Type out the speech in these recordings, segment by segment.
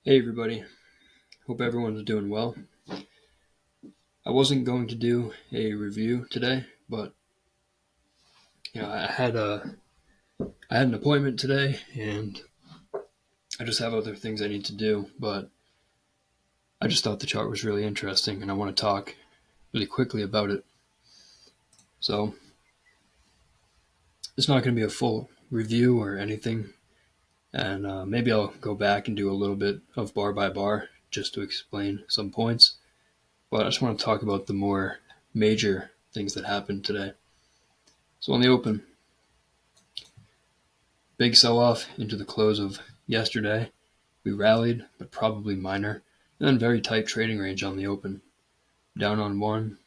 Hey everybody, hope everyone's doing well. I wasn't going to do a review today, but I had an appointment today and I just have other things I need to do, but I just thought the chart was really interesting and I want to talk really quickly about it. So it's not going to be a full review or anything, and maybe I'll go back and do a little bit of bar by bar just to explain some points, but I just want to talk about the more major things that happened today. So on the open, big sell-off into the close of yesterday. We rallied, but probably minor, and then very tight trading range on the open. Down on one,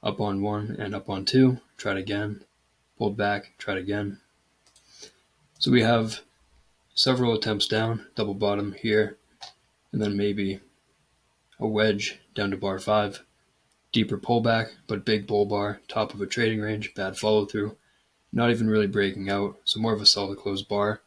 up on one, and up on two. Tried again, pulled back, tried again. So we have several attempts down, double bottom here, and then maybe a wedge down to bar 5. Deeper pullback, but big bull bar, top of a trading range, bad follow through. Not even really breaking out, so more of a sell to close bar.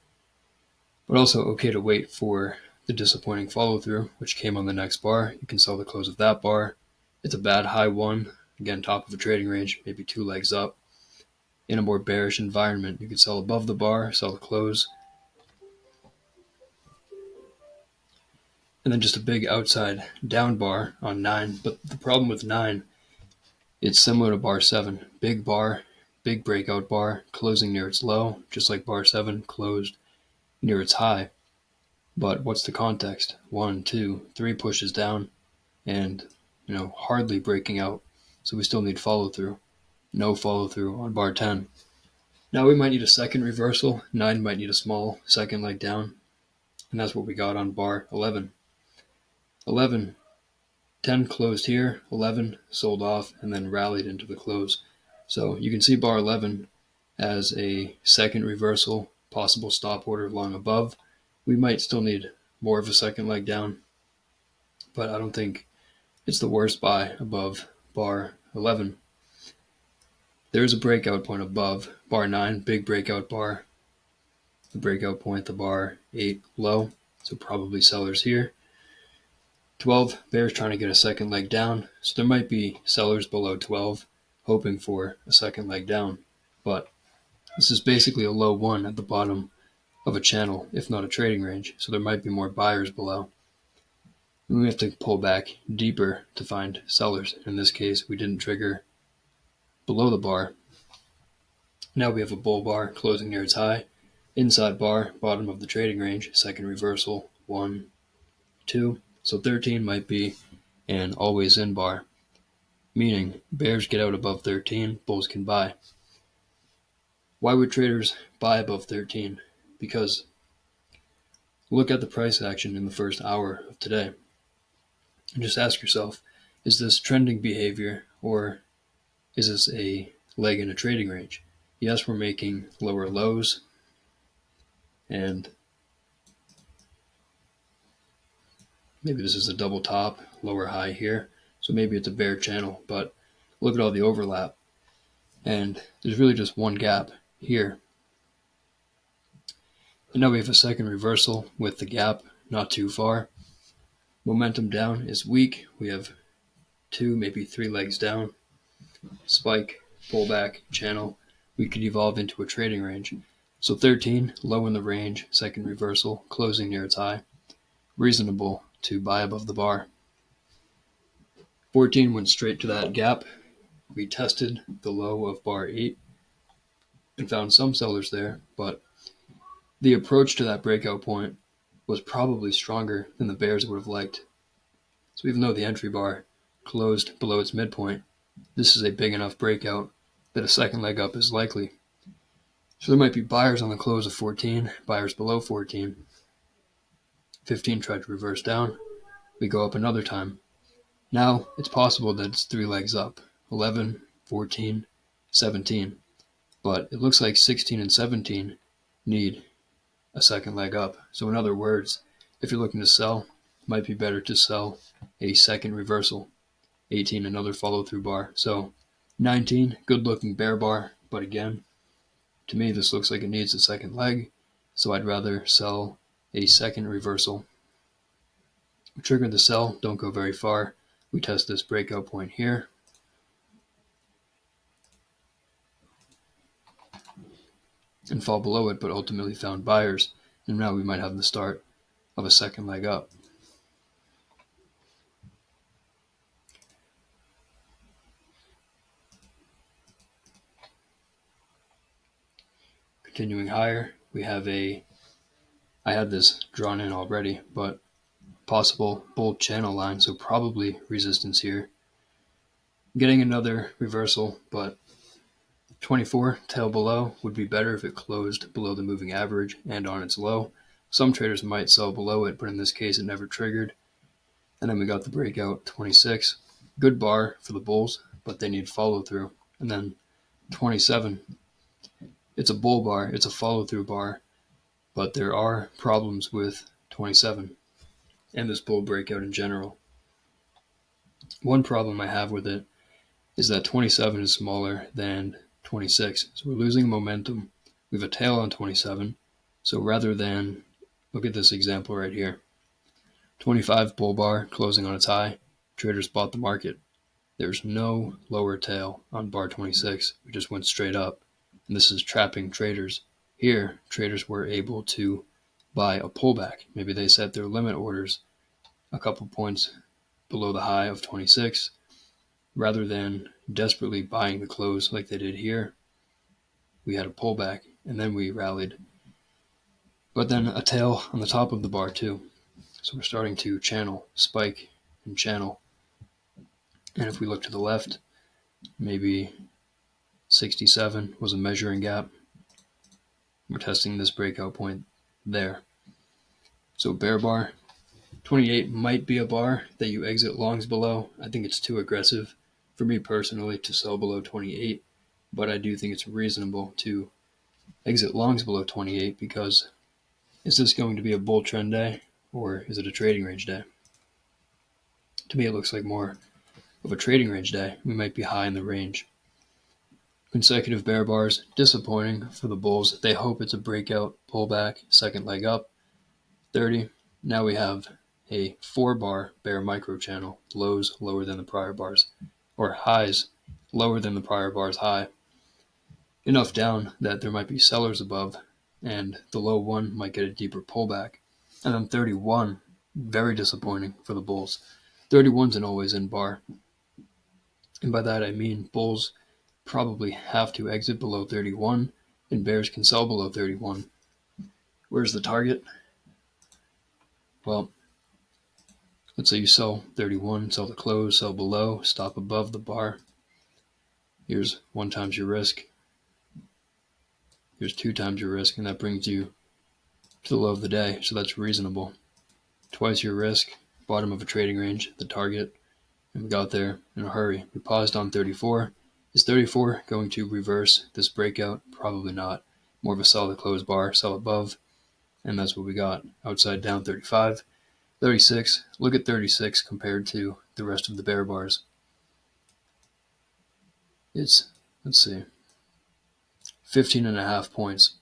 But also okay to wait for the disappointing follow through, which came on the next bar. You can sell the close of that bar. It's a bad high one, again, top of a trading range, maybe 2 legs up. In a more bearish environment, you could sell above the bar, sell the close. And then just a big outside down bar on 9. But the problem with 9, it's similar to bar 7. Big bar, big breakout bar, closing near its low, just like bar 7 closed near its high. But what's the context? 1, 2, 3 pushes down and, hardly breaking out. So we still need follow through. No follow through on bar 10. Now we might need a second reversal. 9 might need a small second leg down. And that's what we got on bar 11. 11, 10 closed here, 11 sold off, and then rallied into the close. So you can see bar 11 as a second reversal, possible stop order long above. We might still need more of a second leg down, but I don't think it's the worst buy above bar 11. There's a breakout point above bar 9, big breakout bar. The breakout point, the bar 8 low, so probably sellers here. 12, bears trying to get a second leg down, so there might be sellers below 12 hoping for a second leg down, but this is basically a low one at the bottom of a channel, if not a trading range, so there might be more buyers below. And we have to pull back deeper to find sellers. In this case, we didn't trigger below the bar. Now we have a bull bar closing near its high, inside bar, bottom of the trading range, second reversal, 1, 2. So 13 might be an always in bar, meaning bears get out above 13, bulls can buy. Why would traders buy above 13? Because look at the price action in the first hour of today and just ask yourself, is this trending behavior or is this a leg in a trading range? Yes, we're making lower lows and maybe this is a double top, lower high here. So maybe it's a bear channel, but look at all the overlap. And there's really just one gap here. And now we have a second reversal with the gap not too far. Momentum down is weak. We have 2, maybe 3 legs down. Spike, pullback, channel. We could evolve into a trading range. So 13, low in the range, second reversal, closing near its high. Reasonable to buy above the bar. 14 went straight to that gap. We tested the low of bar 8 and found some sellers there, but the approach to that breakout point was probably stronger than the bears would have liked. So even though the entry bar closed below its midpoint, this is a big enough breakout that a second leg up is likely. So there might be buyers on the close of 14, buyers below 14. 15 tried to reverse down. We go up another time. Now it's possible that it's 3 legs up, 11, 14, 17. But it looks like 16 and 17 need a second leg up. So in other words, if you're looking to sell, it might be better to sell a second reversal. 18, another follow-through bar. So 19, good-looking bear bar, but again, to me this looks like it needs a second leg, so I'd rather sell a second reversal. We trigger the sell, don't go very far. We test this breakout point here. And fall below it, but ultimately found buyers. And now we might have the start of a second leg up. Continuing higher, we have I had this drawn in already, but possible bull channel line, so probably resistance here. Getting another reversal, but 24 tail below would be better if it closed below the moving average and on its low. Some traders might sell below it, but in this case it never triggered. And then we got the breakout 26. Good bar for the bulls, but they need follow through. And then 27. It's a bull bar, it's a follow through bar, but there are problems with 27 and this bull breakout in general. One problem I have with it is that 27 is smaller than 26. So we're losing momentum. We have a tail on 27. So rather than, look at this example right here. 25 bull bar closing on its high. Traders bought the market. There's no lower tail on bar 26. We just went straight up. And this is trapping traders. Here, traders were able to buy a pullback. Maybe they set their limit orders a couple points below the high of 26. Rather than desperately buying the close like they did here, we had a pullback and then we rallied. But then a tail on the top of the bar too. So we're starting to channel, spike, and channel. And if we look to the left, maybe 67 was a measuring gap. We're testing this breakout point there. So bear bar, 28 might be a bar that you exit longs below. I think it's too aggressive for me personally to sell below 28, but I do think it's reasonable to exit longs below 28 because is this going to be a bull trend day or is it a trading range day? To me, it looks like more of a trading range day. We might be high in the range. Consecutive bear bars, disappointing for the bulls. They hope it's a breakout pullback, second leg up. 30. Now we have a 4-bar bear micro channel, lows lower than the prior bars, or highs lower than the prior bar's high. Enough down that there might be sellers above, and the low one might get a deeper pullback. And then 31, very disappointing for the bulls. 31's an always in bar. And by that I mean bulls probably have to exit below 31, and bears can sell below 31. Where's the target? Well, let's say you sell 31, sell the close, sell below, stop above the bar. Here's 1 times your risk. Here's 2 times your risk, and that brings you to the low of the day, so that's reasonable. Twice your risk, bottom of a trading range, the target, and we got there in a hurry. We paused on 34. Is 34 going to reverse this breakout? Probably not. More of a sell the close bar, sell above, and that's what we got. Outside down 35. 36. Look at 36 compared to the rest of the bear bars. It's, let's see, 15.5 points.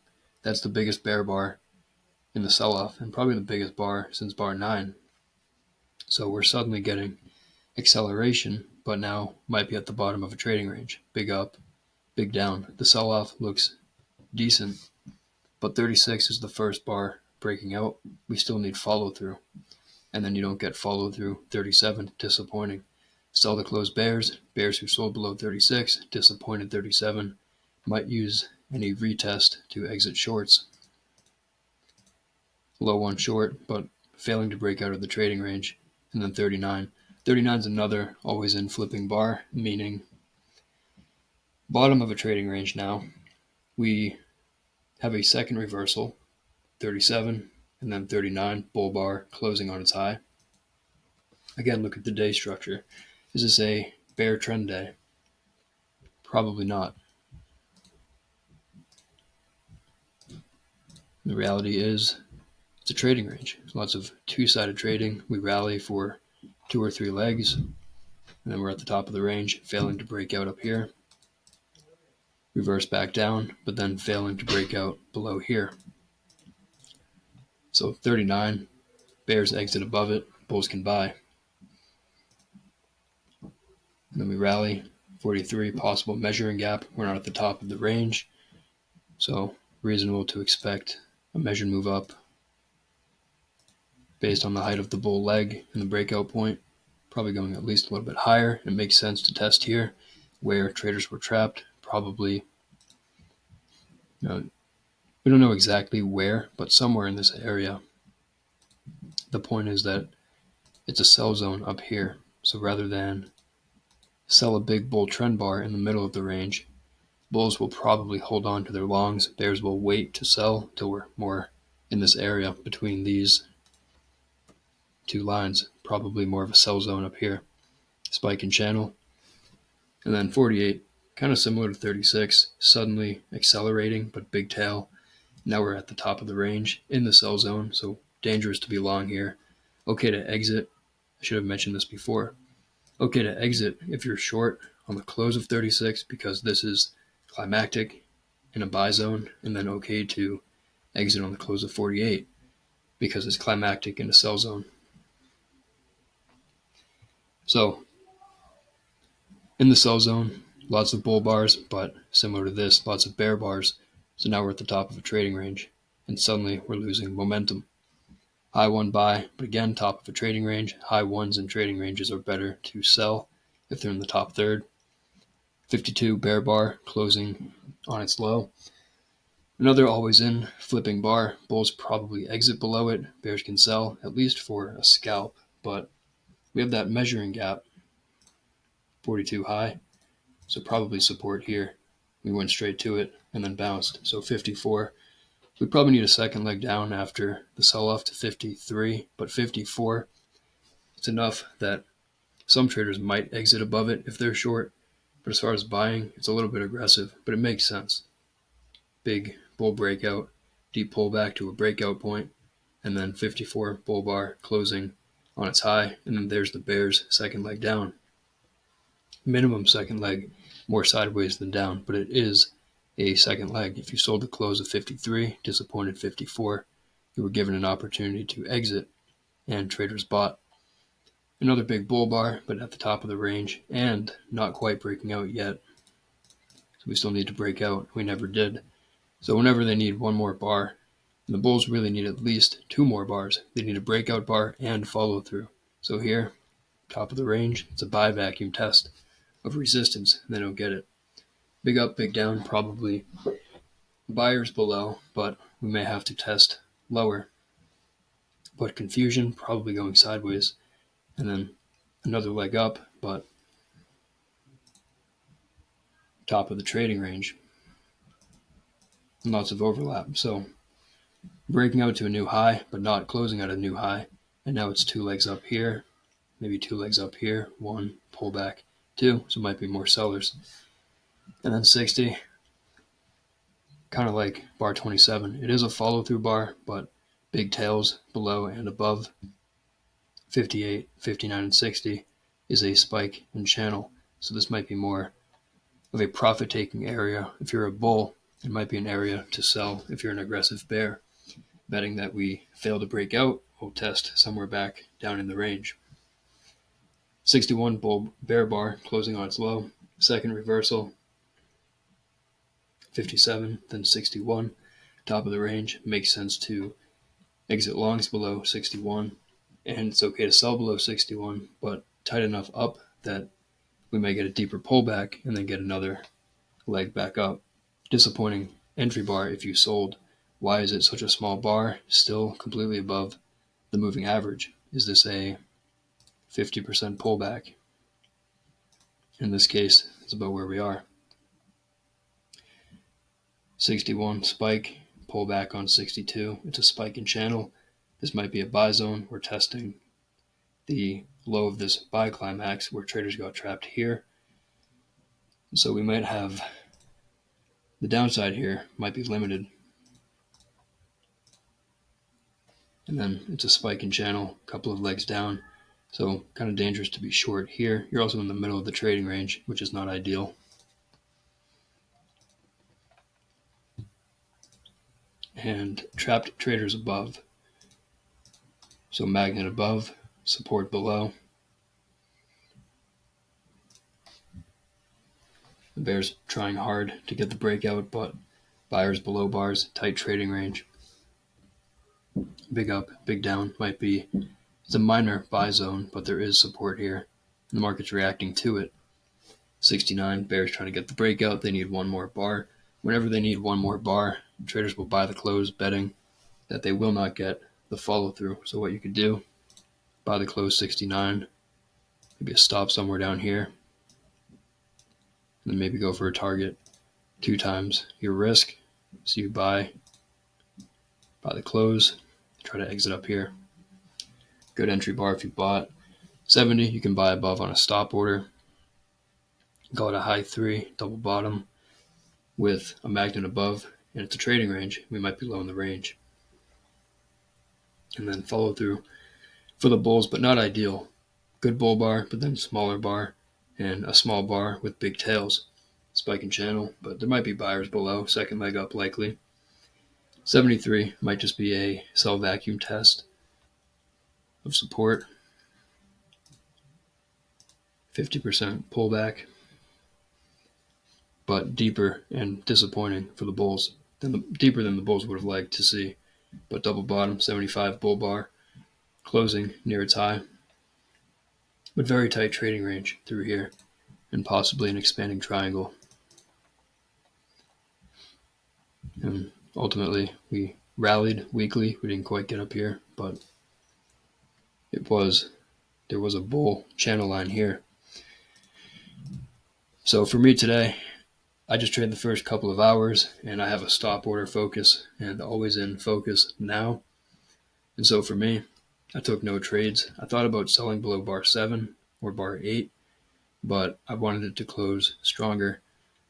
That's the biggest bear bar in the sell-off, and probably the biggest bar since bar 9. So we're suddenly getting acceleration, but now might be at the bottom of a trading range. Big up, big down. The sell-off looks decent, but 36 is the first bar breaking out. We still need follow-through, and then you don't get follow-through. 37, disappointing. Sell the closed bears who sold below 36, disappointed 37, might use any retest to exit shorts. Low one short, but failing to break out of the trading range. And then 39. 39 is another always in flipping bar, meaning bottom of a trading range now. We have a second reversal, 37, and then 39, bull bar closing on its high. Again, look at the day structure. Is this a bear trend day? Probably not. The reality is it's a trading range. Lots of two-sided trading. We rally for 2 or 3 legs, and then we're at the top of the range, failing to break out up here. Reverse back down, but then failing to break out below here. So 39, bears exit above it. bulls can buy. And then we rally 43, possible measuring gap. We're not at the top of the range, so reasonable to expect a measured move up based on the height of the bull leg and the breakout point, probably going at least a little bit higher. It makes sense to test here where traders were trapped, probably, we don't know exactly where, but somewhere in this area. The point is that it's a sell zone up here. So rather than sell a big bull trend bar in the middle of the range, bulls will probably hold on to their longs. Bears will wait to sell till we're more in this area between these two lines, probably more of a sell zone up here. Spike and channel. And then 48, kind of similar to 36, suddenly accelerating, but big tail. Now we're at the top of the range in the sell zone, so dangerous to be long here. Okay to exit. I should have mentioned this before. Okay to exit if you're short on the close of 36 because this is climactic in a buy zone, and then okay to exit on the close of 48 because it's climactic in a sell zone. So in the sell zone, lots of bull bars, but similar to this, lots of bear bars. So now we're at the top of a trading range, and suddenly we're losing momentum. High one buy, but again, top of a trading range. High ones in trading ranges are better to sell if they're in the top third. 52 bear bar, closing on its low. Another always in flipping bar. Bulls probably exit below it. Bears can sell, at least for a scalp, but we have that measuring gap, 42 high, so probably support here. We went straight to it and then bounced. So 54, we probably need a second leg down after the sell-off to 53, but 54, it's enough that some traders might exit above it if they're short, but as far as buying, it's a little bit aggressive, but it makes sense. Big bull breakout, deep pullback to a breakout point, and then 54 bull bar closing on its high, and then there's the bears second leg down. Minimum second leg, more sideways than down, but it is a second leg. If you sold the close of 53, disappointed 54, you were given an opportunity to exit, and traders bought. Another big bull bar, but at the top of the range, and not quite breaking out yet. So we still need to break out. We never did. So whenever they need one more bar, and the bulls really need at least two more bars. They need a breakout bar and follow through. So here, top of the range, it's a buy vacuum test of resistance, and they don't get it. Big up, big down, probably buyers below, but we may have to test lower. But confusion, probably going sideways, and then another leg up, but top of the trading range. And lots of overlap. So breaking out to a new high, but not closing at a new high. And now it's two legs up here, maybe two legs up here, one, pull back, two, so it might be more sellers. And then 60, kind of like bar 27. It is a follow-through bar, but big tails below and above. 58, 59, and 60 is a spike and channel. So this might be more of a profit-taking area. If you're a bull, it might be an area to sell if you're an aggressive bear. Betting that we fail to break out, we'll test somewhere back down in the range. 61 bull bear bar closing on its low. Second reversal. 57, then 61. Top of the range. Makes sense to exit longs below 61. And it's okay to sell below 61, but tight enough up that we may get a deeper pullback and then get another leg back up. Disappointing entry bar if you sold. Why is it such a small bar, still completely above the moving average? Is this a 50% pullback? In this case, it's about where we are. 61 spike, pullback on 62. It's a spike in channel. This might be a buy zone. We're testing the low of this buy climax where traders got trapped here. So we might have the downside here might be limited. And then it's a spike in channel, a couple of legs down. So kind of dangerous to be short here. You're also in the middle of the trading range, which is not ideal. And trapped traders above. So magnet above, support below. The bear's trying hard to get the breakout, but buyers below bars, tight trading range. Big up, big down might be, it's a minor buy zone, but there is support here. The market's reacting to it. 69, bears trying to get the breakout. They need one more bar. Whenever they need one more bar, traders will buy the close, betting that they will not get the follow through. So what you could do, buy the close 69, maybe a stop somewhere down here, and then maybe go for a target 2 times your risk. So you buy the close, try to exit up here. Good entry bar if you bought. 70, you can buy above on a stop order. Go at a high 3, double bottom with a magnet above, and it's a trading range. We might be low in the range. And then follow through for the bulls, but not ideal. Good bull bar, but then smaller bar, and a small bar with big tails. Spike and channel, but there might be buyers below. Second leg up likely. 73 might just be a sell vacuum test of support. 50% pullback, but deeper and disappointing for the bulls. Deeper than the bulls would have liked to see. But double bottom, 75 bull bar, closing near its high. But very tight trading range through here, and possibly an expanding triangle. And ultimately, we rallied weekly. We didn't quite get up here, but there was a bull channel line here. So for me today, I just traded the first couple of hours, and I have a stop order focus and always in focus now. And so for me, I took no trades. I thought about selling below bar 7 or bar 8, but I wanted it to close stronger.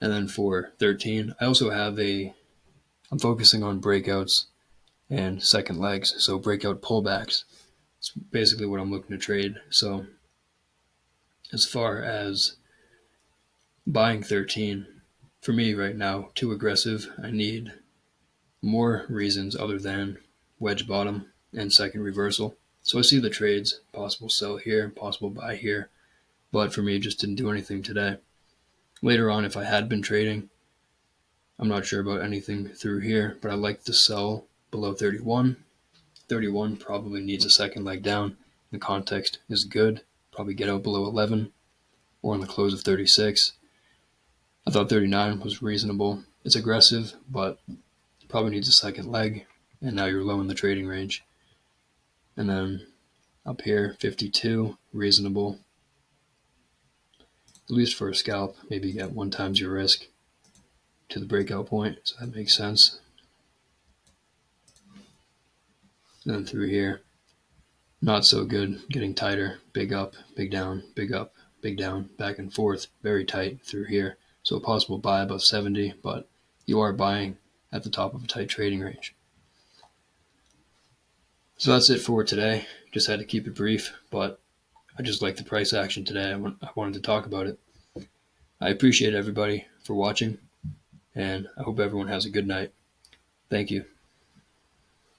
And then for 13, I also have I'm focusing on breakouts and second legs, so breakout pullbacks. It's basically what I'm looking to trade. So as far as buying 13, for me right now, too aggressive. I need more reasons other than wedge bottom and second reversal. So I see the trades, possible sell here, possible buy here, but for me, it just didn't do anything today. Later on, if I had been trading, I'm not sure about anything through here, but I like to sell below 31. 31 probably needs a second leg down. The context is good. Probably get out below 11 or on the close of 36. I thought 39 was reasonable. It's aggressive, but probably needs a second leg, and now you're low in the trading range. And then up here, 52, reasonable. At least for a scalp, maybe get 1 times your risk to the breakout point, so that makes sense. And then through here, not so good, getting tighter, big up, big down, big up, big down, back and forth, very tight through here. So a possible buy above 70, but you are buying at the top of a tight trading range. So that's it for today. Just had to keep it brief, but I just like the price action today. I wanted to talk about it. I appreciate everybody for watching, and I hope everyone has a good night. Thank you.